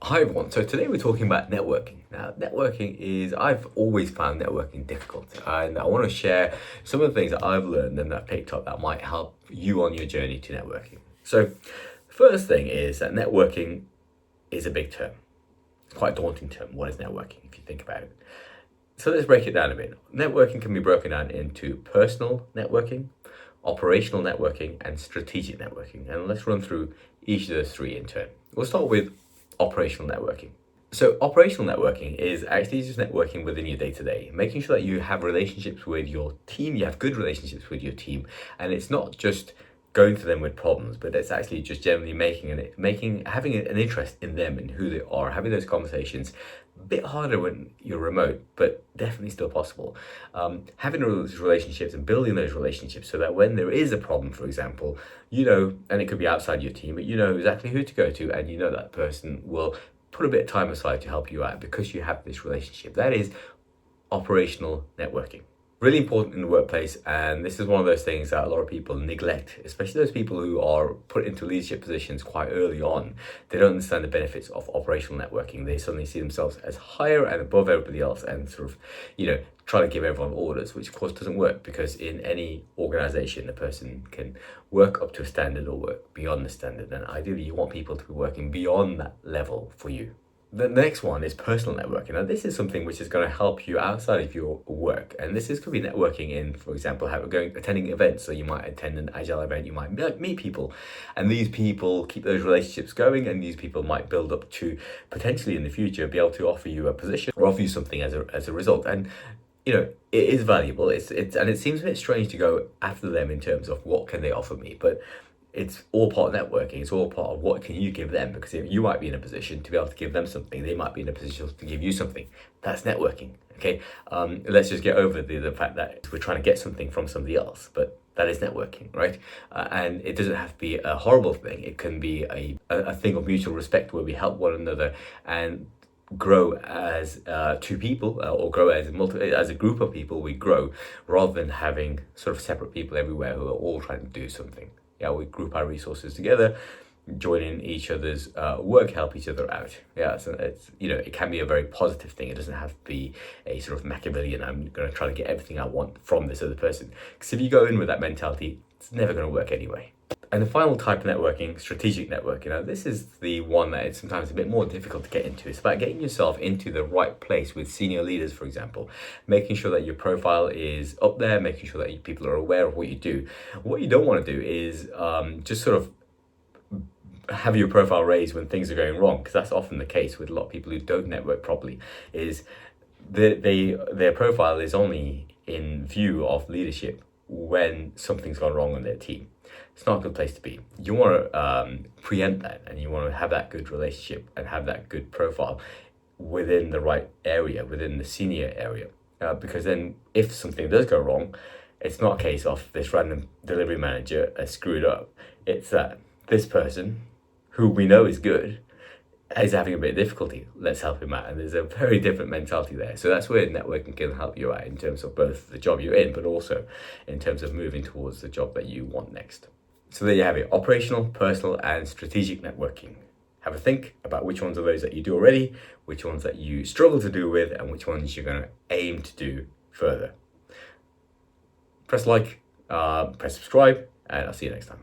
Hi everyone, so today we're talking about networking. Now, I've always found networking difficult, and I want to share some of the things that I've learned and that I've picked up that might help you on your journey to networking. So, the first thing is that networking is a big term. It's quite a daunting term. What is networking, if you think about it? So let's break it down a bit. Networking can be broken down into personal networking, operational networking, and strategic networking. And let's run through each of those three in turn. We'll start with operational networking. So operational networking is actually just networking within your day-to-day, making sure that you have relationships with your team, you have good relationships with your team, and it's not just going to them with problems, but it's actually just generally having an interest in them and who they are, having those conversations. A bit harder when you're remote, but definitely still possible. Having those relationships and building those relationships so that when there is a problem, for example, you know, and it could be outside your team, but you know exactly who to go to, and you know that person will put a bit of time aside to help you out because you have this relationship. That is operational networking. Really important in the workplace, and this is one of those things that a lot of people neglect, especially those people who are put into leadership positions quite early on. They don't understand the benefits of operational networking. They suddenly see themselves as higher and above everybody else and sort of, try to give everyone orders, which of course doesn't work, because in any organization, a person can work up to a standard or work beyond the standard, and ideally you want people to be working beyond that level for you. The next one is personal networking. Now, this is something which is going to help you outside of your work. And could be networking in, for example, attending events. So you might attend an Agile event, you might meet people, and these people keep those relationships going, and these people might build up to potentially in the future be able to offer you a position or offer you something as a result. And it is valuable. And it seems a bit strange to go after them in terms of what can they offer me, but it's all part of networking. It's all part of what can you give them, because if you might be in a position to be able to give them something, they might be in a position to give you something. That's networking. Okay, let's just get over the fact that we're trying to get something from somebody else, but that is networking, right? And it doesn't have to be a horrible thing. It can be a thing of mutual respect where we help one another and grow as two people, or grow as a group of people. We grow rather than having sort of separate people everywhere who are all trying to do something. Yeah, we group our resources together, join in each other's work, help each other out. Yeah, so it can be a very positive thing. It doesn't have to be a sort of Machiavellian, I'm going to try to get everything I want from this other person. Because if you go in with that mentality, it's never going to work anyway. And the final type of networking, strategic networking. This is the one that is sometimes a bit more difficult to get into. It's about getting yourself into the right place with senior leaders, for example, making sure that your profile is up there, making sure that people are aware of what you do. What you don't want to do is just sort of have your profile raised when things are going wrong, because that's often the case with a lot of people who don't network properly, is their profile is only in view of leadership when something's gone wrong on their team. It's not a good place to be. You want to preempt that, and you want to have that good relationship and have that good profile within the right area, within the senior area. Because then if something does go wrong, it's not a case of this random delivery manager has screwed up. It's that this person, who we know is good, is having a bit of difficulty. Let's help him out. And there's a very different mentality there. So that's where networking can help you out in terms of both the job you're in, but also in terms of moving towards the job that you want next. So there you have it, operational, personal, and strategic networking. Have a think about which ones of those that you do already, which ones that you struggle to do with, and which ones you're going to aim to do further. Press like, press subscribe, and I'll see you next time.